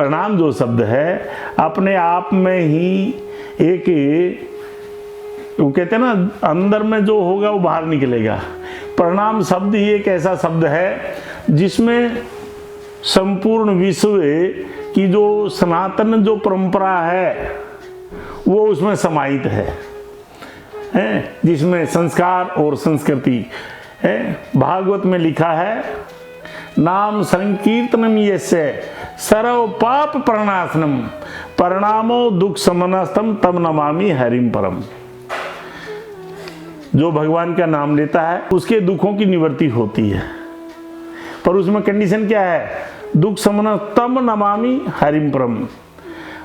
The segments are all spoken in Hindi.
प्रणाम जो शब्द है अपने आप में ही एक, वो कहते हैं ना, अंदर में जो होगा वो बाहर निकलेगा। प्रणाम शब्द ही एक ऐसा शब्द है जिसमें संपूर्ण विश्व की जो सनातन जो परंपरा है वो उसमें समाहित है, जिसमें संस्कार और संस्कृति है। भागवत में लिखा है, नाम संकीर्तनम यस्य सर्व पाप प्रणाशनम प्रणामो दुख समनस्तम तम नमामि हरिम परम। जो भगवान का नाम लेता है उसके दुखों की निवृत्ति होती है, पर उसमें कंडीशन क्या है? दुख समनस्तम नमामि हरिम परम।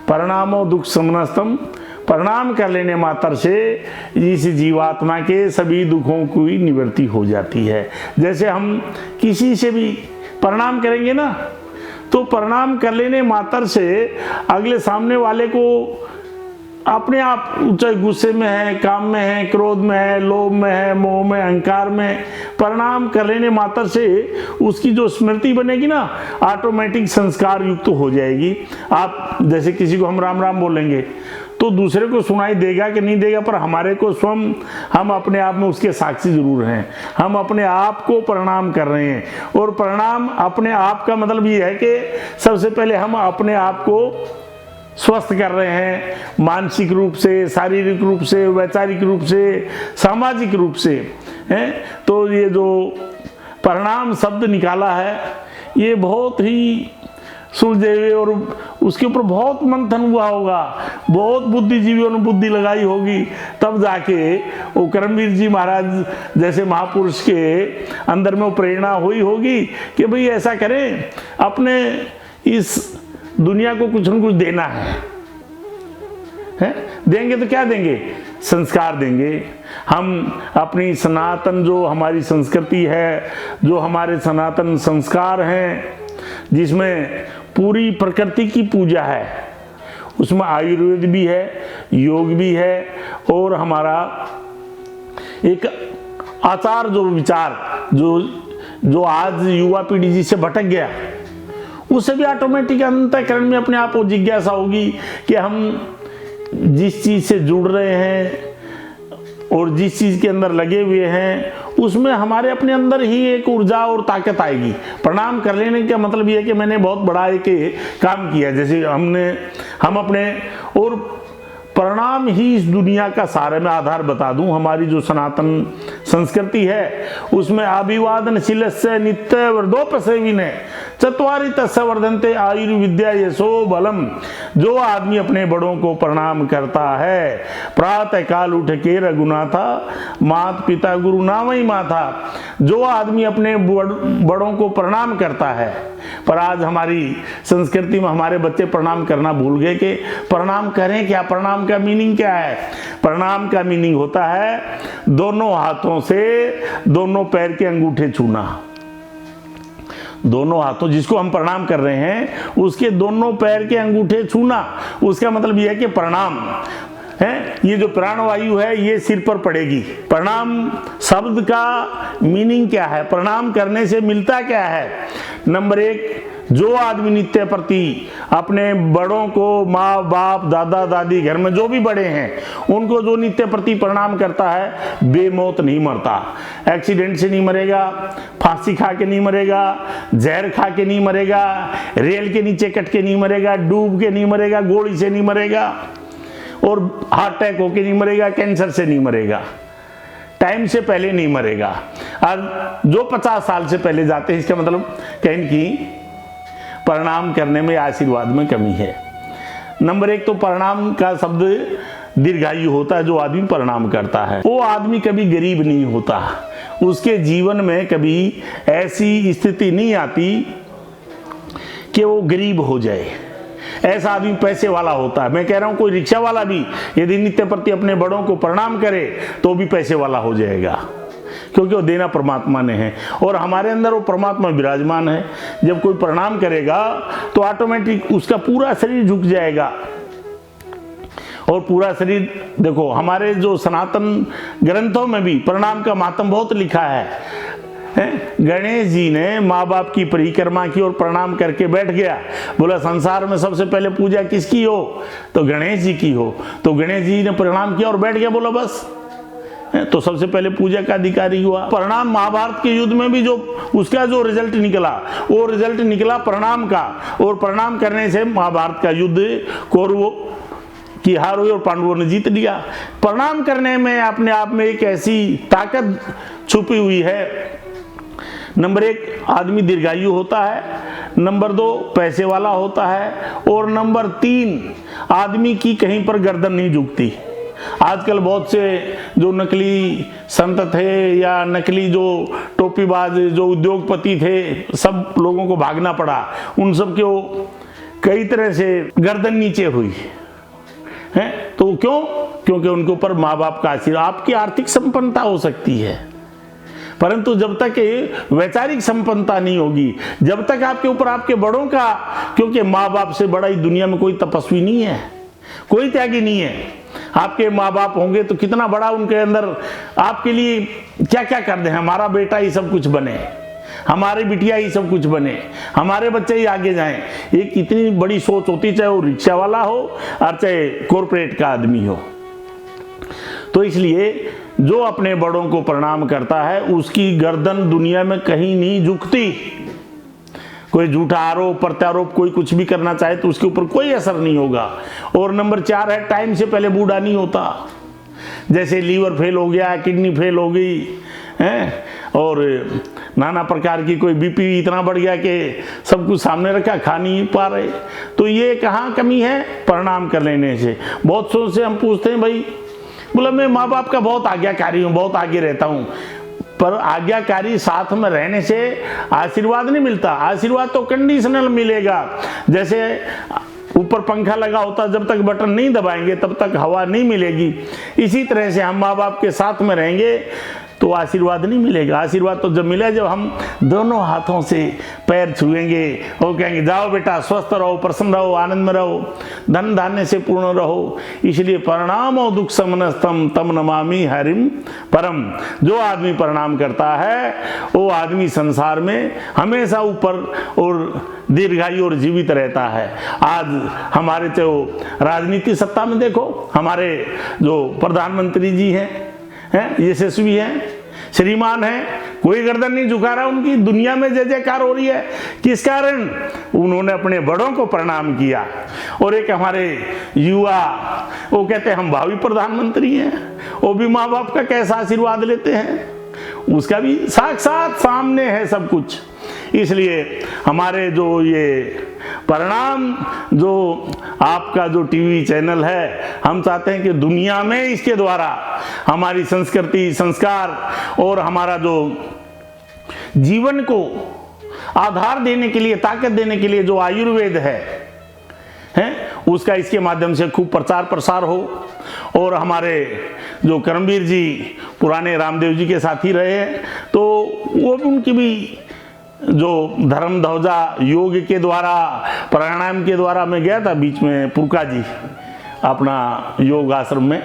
प्रणामो दुख समनस्तम, प्रणाम कर लेने मात्र से इस जीवात्मा के सभी दुखों की निवृत्ति हो जाती है। जैसे हम किसी से भी प्रणाम करेंगे ना, तो प्रणाम कर लेने मात्र से अगले सामने वाले को अपने आप, चाहे गुस्से में है, काम में है, क्रोध में है, लोभ में है, मोह में, अहंकार में, प्रणाम कर लेने मात्र से उसकी जो स्मृति बनेगी ना, ऑटोमेटिक संस्कार युक्त हो जाएगी। आप जैसे किसी को हम राम राम बोलेंगे तो दूसरे को सुनाई देगा कि नहीं देगा, पर हमारे को स्वयं, हम अपने आप में उसके साक्षी जरूर हैं। हम अपने आप को प्रणाम कर रहे हैं, और प्रणाम अपने आप का मतलब ये है कि सबसे पहले हम अपने आप को स्वस्थ कर रहे हैं, मानसिक रूप से, शारीरिक रूप से, वैचारिक रूप से, सामाजिक रूप से, हैं। तो ये जो प्रणाम शब्द निकाला है ये बहुत ही सुलझे हुए, और उसके ऊपर बहुत मंथन हुआ होगा, बहुत बुद्धिजीवियों ने बुद्धि लगाई होगी, तब जाके वो करमवीर जी महाराज जैसे महापुरुष के अंदर में वो प्रेरणा हुई होगी कि भाई ऐसा करें, अपने इस दुनिया को कुछ न कुछ देना है? देंगे तो क्या देंगे? संस्कार देंगे। हम अपनी सनातन जो हमारी संस्कृति है, जो हमारे सनातन संस्कार हैं, जिसमें पूरी प्रकृति की पूजा है, उसमें आयुर्वेद भी है, योग भी है, और हमारा एक आचार जो विचार जो आज युवा पीढ़ी जिससे भटक गया, उससे भी ऑटोमेटिक अंतःकरण में अपने आप को जिज्ञासा होगी कि हम जिस चीज से जुड़ रहे हैं और जिस चीज के अंदर लगे हुए हैं उसमें हमारे अपने अंदर ही एक ऊर्जा और ताकत आएगी। प्रणाम कर लेने का मतलब यह है कि मैंने बहुत बड़ा एक काम किया, जैसे हम अपने, और प्रणाम ही इस दुनिया का सारे में आधार बता दूं, हमारी जो सनातन संस्कृति है उसमें अभिवादनशीलस्य नित्य वर्धोपसेविने चत्वारि तस्य वर्धन्ते आयुर्विद्या यशो बलम। जो आदमी अपने बड़ों को प्रणाम करता है, प्रातः काल उठ के रघुनाथा, माता पिता गुरु नामई माथा। जो आदमी अपने बड़ों को प्रणाम करता है, पर आज हमारी संस्कृति में हमारे बच्चे प्रणाम करना भूल गए कि प्रणाम करें क्या, प्रणाम का मीनिंग क्या है? प्रणाम का मीनिंग होता है दोनों हाथों से दोनों पैर के अंगूठे छूना। दोनों हाथों, जिसको हम प्रणाम कर रहे हैं उसके दोनों पैर के अंगूठे छूना, उसका मतलब यह है कि प्रणाम है। ये जो प्राणवायु है ये सिर पर पड़ेगी। प्रणाम शब्द का मीनिंग क्या है? प्रणाम करने से मिलता क्या है? नंबर एक, जो आदमी नित्य प्रति अपने बड़ों को, माँ बाप, दादा दादी, घर में जो भी बड़े हैं उनको जो नित्य प्रति प्रणाम करता है बेमौत नहीं मरता। एक्सीडेंट से नहीं मरेगा, फांसी खा के नहीं मरेगा, जहर खा के नहीं मरेगा, रेल के नीचे कट के नहीं मरेगा, डूब के नहीं मरेगा, गोली से नहीं मरेगा, और हार्ट अटैक होके नहीं मरेगा, कैंसर से नहीं मरेगा, टाइम से पहले नहीं मरेगा। और जो 50 साल से पहले जाते हैं, इसका मतलब कहीं की प्रणाम करने में, आशीर्वाद में कमी है। नंबर एक तो प्रणाम का शब्द दीर्घायु होता है। जो आदमी प्रणाम करता है वो आदमी कभी गरीब नहीं होता, उसके जीवन में कभी ऐसी स्थिति नहीं आती कि वो गरीब हो जाए। ऐसा आदमी पैसे वाला होता है। मैं कह रहा हूं कोई रिक्शा वाला भी यदि नित्य प्रति अपने बड़ों को प्रणाम करे तो भी पैसे वाला हो जाएगा, क्योंकि वो देना परमात्मा ने है और हमारे अंदर वो परमात्मा विराजमान है। जब कोई प्रणाम करेगा तो ऑटोमेटिक उसका पूरा शरीर झुक जाएगा, और पूरा शरीर, देखो हमारे जो सनातन ग्रंथों में भी प्रणाम का मातम बहुत लिखा गणेश जी ने माँ बाप की परिक्रमा की और प्रणाम करके बैठ गया। बोला संसार में सबसे पहले पूजा किसकी हो? तो गणेश जी की हो। तो गणेश जी ने प्रणाम किया और बैठ गया, बोला बस। तो सबसे पहले पूजा का अधिकारी हुआ। प्रणाम महाभारत के युद्ध में भी जो उसका जो रिजल्ट निकला, वो रिजल्ट निकला प्रणाम का, और प्रणाम करने से महाभारत का युद्ध कौरवों की हार हुई और पांडवों ने जीत लिया। प्रणाम करने में अपने आप में एक ऐसी ताकत छुपी हुई है। नंबर 1, आदमी दीर्घायु होता है। नंबर 2, पैसे वाला होता है। और नंबर 3, आदमी की कहीं पर गर्दन नहीं झुकती। आजकल बहुत से जो नकली संत थे या नकली जो टोपीबाज जो उद्योगपति थे, सब लोगों को भागना पड़ा। उन सब के कई तरह से गर्दन नीचे हुई है। तो क्यों? क्योंकि उनके ऊपर माँ बाप का आशीर्वाद। आपकी आर्थिक संपन्नता हो सकती है, परंतु जब तक वैचारिक संपन्नता नहीं होगी, जब तक आपके ऊपर आपके बड़ों का, क्योंकि माँ बाप से बड़ा ही दुनिया में कोई तपस्वी नहीं है, कोई त्यागी नहीं है। आपके माँ बाप होंगे तो कितना बड़ा उनके अंदर आपके लिए क्या क्या कर दे, हमारा बेटा ही सब कुछ बने, हमारी बिटिया ही सब कुछ बने, हमारे बच्चे ही आगे जाएं। ये कितनी बड़ी सोच होती, चाहे वो रिक्शा वाला हो और चाहे कॉरपोरेट का आदमी हो। तो इसलिए जो अपने बड़ों को प्रणाम करता है उसकी गर्दन दुनिया में कहीं नहीं झुकती। कोई झूठा आरोप प्रत्यारोप कोई कुछ भी करना चाहे तो उसके ऊपर कोई असर नहीं होगा। और नंबर 4 है, टाइम से पहले बूढ़ा नहीं होता। जैसे लीवर फेल हो गया, किडनी फेल हो गई है, और नाना प्रकार की कोई बीपी इतना बढ़ गया कि सब कुछ सामने रखा, खा नहीं पा रहे। तो ये कहाँ कमी है? प्रणाम कर लेने से। बहुत सोच से हम पूछते हैं भाई, बोला मैं माँ बाप का बहुत आज्ञाकारी हूँ, बहुत आगे रहता हूँ, पर आज्ञाकारी साथ में रहने से आशीर्वाद नहीं मिलता। आशीर्वाद तो कंडीशनल मिलेगा। जैसे ऊपर पंखा लगा होता, जब तक बटन नहीं दबाएंगे तब तक हवा नहीं मिलेगी। इसी तरह से हम माँ बाप के साथ में रहेंगे तो आशीर्वाद नहीं मिलेगा। आशीर्वाद तो जब मिले जब हम दोनों हाथों से पैर छुएंगे और कहेंगे जाओ बेटा, स्वस्थ रहो, प्रसन्न रहो, आनंद में रहो, धन धान्य से पूर्ण रहो। इसलिए प्रणामो दुख समनस्तम तम नमामि हरिम परम। जो आदमी प्रणाम करता है वो आदमी संसार में हमेशा ऊपर और दीर्घायु और जीवित रहता है। आज हमारे तो राजनीति सत्ता में देखो, हमारे जो प्रधानमंत्री जी हैं यशस्वी हैं, श्रीमान हैं, कोई गर्दन नहीं झुका रहा उनकी। दुनिया में जय जयकार हो रही है। किस कारण? उन्होंने अपने बड़ों को प्रणाम किया। और एक हमारे युवा, वो कहते हैं हम भावी प्रधानमंत्री हैं, वो भी माँ बाप का कैसा आशीर्वाद लेते हैं, उसका भी साक्षात सामने है सब कुछ। इसलिए हमारे जो ये परिणाम, जो आपका जो टीवी चैनल है, हम चाहते हैं कि दुनिया में इसके द्वारा हमारी संस्कृति, संस्कार और हमारा जो जीवन को आधार देने के लिए, ताकत देने के लिए जो आयुर्वेद है उसका इसके माध्यम से खूब प्रचार प्रसार हो। और हमारे जो करमवीर जी पुराने रामदेव जी के साथी रहे हैं, तो वो भी उनकी भी जो धर्म ध्वजा योग के द्वारा, प्राणायाम के द्वारा, मैं गया था बीच में पुरका जी अपना योग आश्रम में,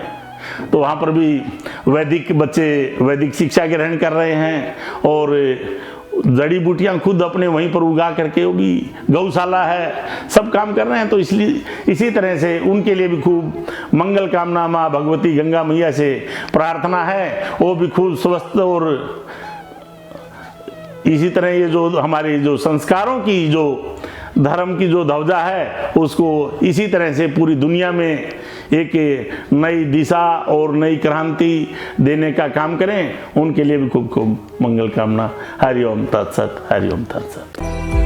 तो वहाँ पर भी वैदिक बच्चे वैदिक शिक्षा ग्रहण कर रहे हैं और जड़ी बूटियाँ खुद अपने वहीं पर उगा करके, वो भी गौशाला है, सब काम कर रहे हैं। तो इसलिए इसी तरह से उनके लिए भी खूब मंगल कामना माँ भगवती गंगा मैया से प्रार्थना है, वो भी खूब स्वस्थ। और इसी तरह ये जो हमारी जो संस्कारों की, जो धर्म की जो ध्वजा है, उसको इसी तरह से पूरी दुनिया में एक नई दिशा और नई क्रांति देने का काम करें। उनके लिए भी खूब खूब मंगल कामना। हरि ओम तत्सत, हरि ओम तत्सत।